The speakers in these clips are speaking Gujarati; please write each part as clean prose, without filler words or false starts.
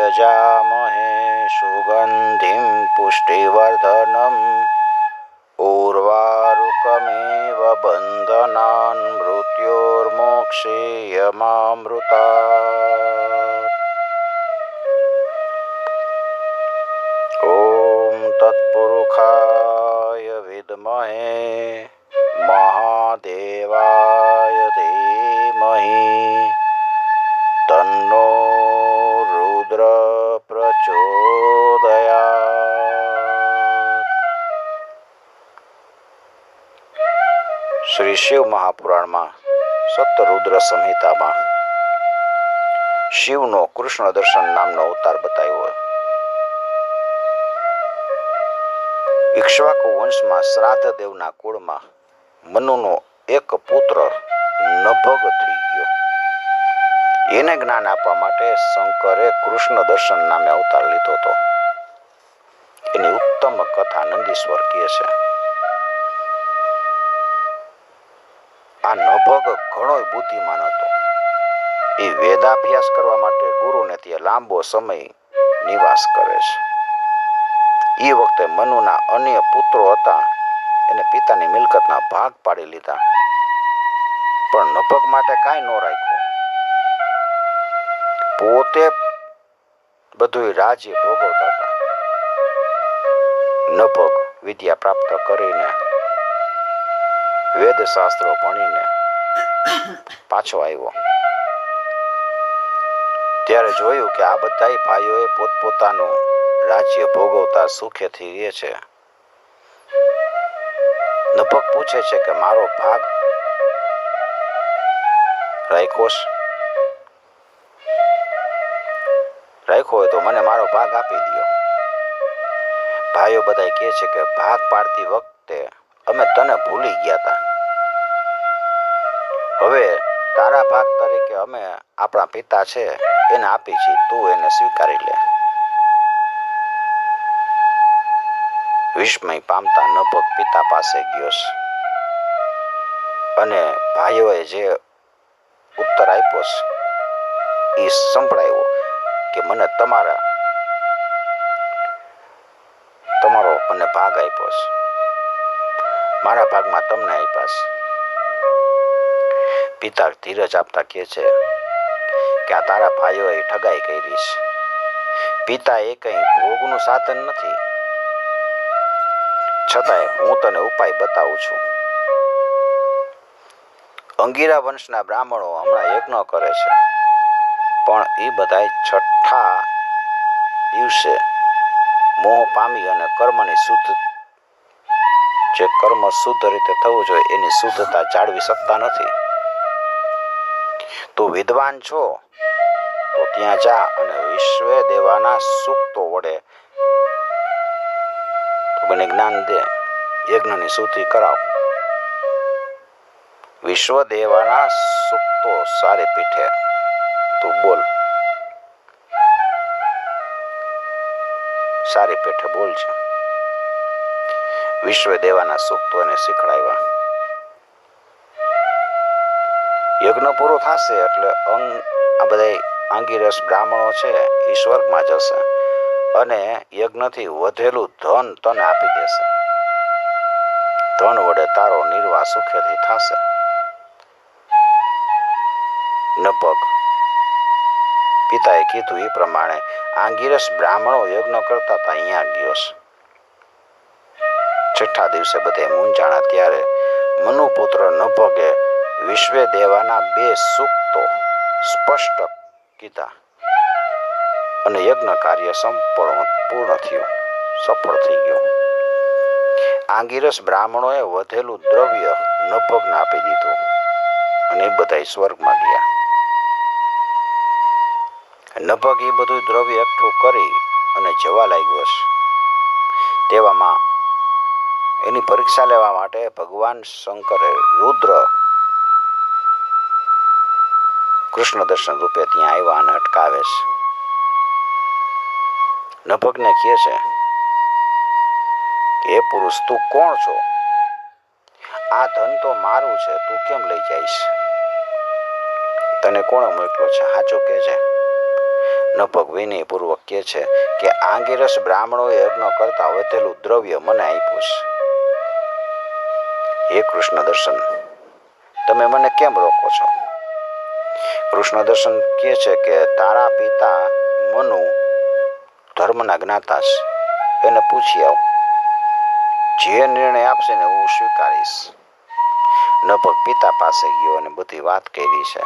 यजामहे सुगन्धिं पुष्टिवर्धनम् उर्वारुकमेव बन्धनान् मृत्योर्मोक्षेयमामृतात्। ॐ तत्पुरुषाय विद्महे महादेवाय धीमहि तन्नो रुद्र प्रचोदयात्। શ્રી શિવ મહાપુરાણમાં સપ્તરુદ્ર સંહિતામાં શિવનો કૃષ્ણ દર્શન નામનો અવતાર બતાવ્યો. ઇક્ષ્વાકુ વંશમાં શ્રાદ્ધ દેવના કુળમાં મનુનો એક પુત્ર નભગ થઈ ગયો. એને જ્ઞાન આપવા માટે શંકરે કૃષ્ણ દર્શન નામે અવતાર લીધો હતો. એની ઉત્તમ કથા નંદીશ્વર કહે છે. આ નભગ ઘણો બુદ્ધિમાન હતો. એ વેદાભ્યાસ કરવા માટે ગુરુને ત્યાં લાંબો સમય નિવાસ કરે છે. એ વખતે મનુના અન્ય પુત્રો હતા. એને પિતાની મિલકતના ભાગ પાડી લીધા, પણ નભગ માટે કાંઈ ન રાખ્યું. પોતે બધું રાજ્ય ભોગવતા હતા. નભગ વિદ્યા પ્રાપ્ત કરીને વેદશાસ્ત્રો ભણીને પાછો આવ્યો. ત્યારે જોયું કે આ બધા ભાઈઓએ પોતપોતાનું રાજ્ય ભોગવતા સુખેથી રહે છે. નભગ પૂછે છે કે મારો ભાગ રાખ્યો હોય તો મને મારો ભાગ આપી દો. ભાઈઓ બધા કહે છે કે ભાગ પાડતી વખતે અમે તને ભૂલી ગયા હતા. હવે તારા ભાગ તરીકે અમે આપણા પિતા છે એને આપી છે, તું એને સ્વીકારી લે. વિસ્મય પામતા નભગ પિતા પાસે ગયો અને ભાઈઓએ જે ઉત્તર આપ્યો એ સંભળાયો કે મને તમારો મને ભાગ આપ્યો છે, મારા ભાગમાં તમને આપ્યા છે. પિતા ધીરજ આપતા કહે છે કે આ તારા ભાઈઓએ ઠગાઈ કરી છે. પિતા એ કંઈ ભોગનું સાધન નથી, છતાંય હું તને ઉપાય બતાવું છું. અંગીરા વંશના બ્રાહ્મણો હમણાં યજ્ઞ કરે છે, પણ એ બધા છઠ્ઠા દિવસે મોહ પામી અને કર્મની કર્મ શુદ્ધ રીતે થવું જોઈએ એની શુદ્ધતા જાળવી શકતા નથી. તું વિદ્વાન છો તો ત્યાં જા અને વિશ્વે દેવાના સૂક્તો વડે મને જ્ઞાન દે, યજ્ઞની શુદ્ધિ કરાવ. વિશ્વ દેવાના સૂક્તો સારી પીઠે તું બોલ, સારી પેઠે બોલ છે. વિશ્વ દેવાના સૂક્તો એને શીખડાવ્યા. યજ્ઞ પૂરો થશે એટલે આ બધા આંગીરસ બ્રાહ્મણો છે એ સ્વર્ગમાં જશે અને યજ્ઞથી વધેલું ધન તને આપી દેશે. ધન વડે તારો નિર્વાહ સુખેથી થશે. નભગ પિતાએ કીધું એ પ્રમાણે આંગીરસ બ્રાહ્મણો યજ્ઞ કરતા હતા અહીંયા ગયો. છઠ્ઠા દિવસે બધે મૂંઝાણા. ત્યારે મનુપુત્ર નભગે વિશ્વે દેવાના 2 સૂક્તો સ્પષ્ટ કીધા અને યજ્ઞ કાર્ય પૂર્ણ થયું, સફળ થઈ ગયું. આંગીરસ બ્રાહ્મણોએ વધેલું દ્રવ્ય નભગને આપી દીધું અને એ બધા સ્વર્ગમાં ગયા. નભગ એ બધું દ્રવ્ય એકઠું કરી અને જવા લાગ્યો છે. તેવામાં એની પરીક્ષા લેવા માટે ભગવાન શંકરે રુદ્ર કૃષ્ણ દર્શન રૂપે ત્યાં આવ્યા અને અટકાવે છે. નભગને કહે છે કે હે પુરુષ, તું કોણ છો? આ ધન તો મારું છે, તું કેમ લઈ જઈશ? તને કોણે મોકલ્યો છે? સાચું કહેજે. નભગ વિનયપૂર્વક કહે છે કે આંગિરસ બ્રાહ્મણોએ યજ્ઞ કરતા વધેલું દ્રવ્ય મને આપ્યું છે. હે કૃષ્ણ દર્શન, તમે મને કેમ રોકો છો? કૃષ્ણ દર્શન કહે છે કે તારા પિતા મનુ ધર્મના જ્ઞાતા છે, એને પૂછી આવ. જે નિર્ણય આપશે ને હું સ્વીકારીશ. નભગ પિતા પાસે ગયો અને બધી વાત કરી છે.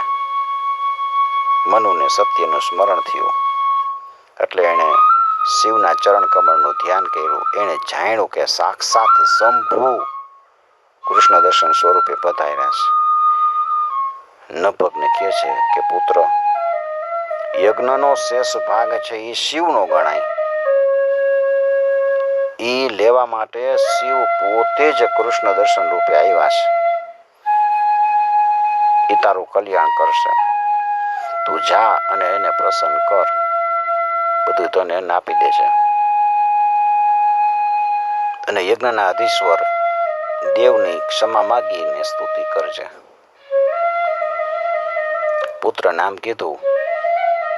મનુને સત્યનું સ્મરણ થયું એટલે એણે શિવના ચરણ કમળનું ધ્યાન કર્યું. એણે જાણ્યું કે સાક્ષાત શંભુ કૃષ્ણ દર્શન સ્વરૂપે પધાર્યા છે. નભગને કહે છે કે પુત્ર, યજ્ઞનો શેષ ભાગ છે એ શિવનો ગણાય. એ લેવા માટે શિવ પોતે જ કૃષ્ણ દર્શન રૂપે આવ્યા છે. એ તારું કલ્યાણ કરશે. તું જા અને એને પ્રસન્ન કર. બધું તને એને આપી દેશે. અને યજ્ઞના અધીશ્વર દેવની ક્ષમા માગીને સ્તુતિ કરજે. પુત્ર નામ કીધું.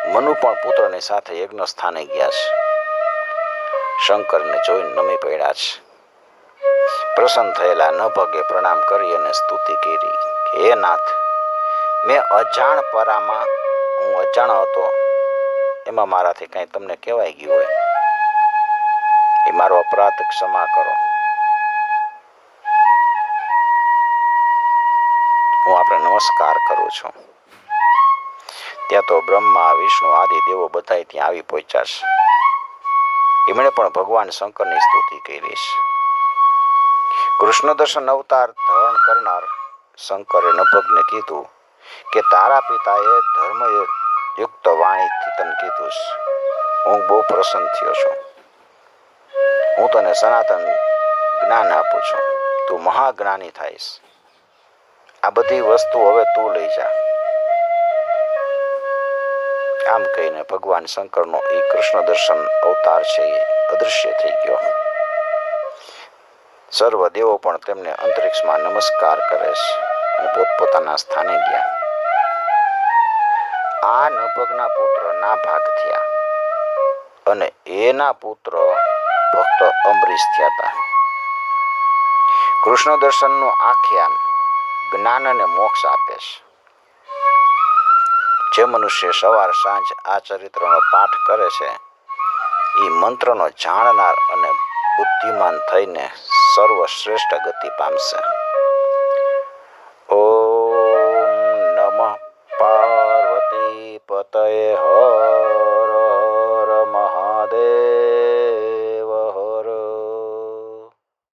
મનુ પણ પુત્રની સાથે યજ્ઞ સ્થાને ગયા છે. શંકરને જોઈને નમી પડ્યા છે. પ્રસન્ન થયેલા નભગે પ્રણામ કરી અને સ્તુતિ કરી. હે નાથ, મેં અજાણ પરામાં હું અજાણ હતો, એમાં મારાથી કંઈ તમને કહેવાય ગયું હોય એ મારો અપરાધ ક્ષમા કરો. હું આપણે નમસ્કાર કરું છું. ત્યાં તો બ્રહ્મા વિષ્ણુ આદિ દેવો બધા ત્યાં આવી પહોંચ્યા છે. એમણે પણ ભગવાન શંકરની સ્તુતિ કરી છે. કૃષ્ણ દર્શન અવતાર ધારણ કરનાર શંકરે નભગને કીધું કે તારા પિતાએ ધર્મયુક્ત વાણીથી તને કીધું છે. હું બહુ પ્રસન્ન થયો છું. હું તને સનાતન જ્ઞાન આપું છું. તું મહાજ્ઞાની થાઈશ. આ બધી વસ્તુ હવે તું લઈ જા. આમ કહીને ભગવાન શંકરનો એ કૃષ્ણ દર્શન અવતાર છે એ અદૃશ્ય થઈ ગયો. સર્વ દેવો પણ તેમને અંતરિક્ષમાં નમસ્કાર કરે છે અને પોતપોતાના સ્થાને ગયા. આ નભગના પુત્ર ના ભાગ થયા અને એના પુત્ર ભક્ત અંબરીશ થયા હતા. કૃષ્ણ દર્શનનું આખ્યાન જ્ઞાન અને મોક્ષ આપે છે. જે મનુષ્ય સવાર સાંજ આ ચરિત્રનો પાઠ કરે છે એ મંત્રનો જાણનાર અને બુદ્ધિમાન થઈને સર્વશ્રેષ્ઠ ગતિ પામશે. ઓમ નમઃ પાર્વતી પતયે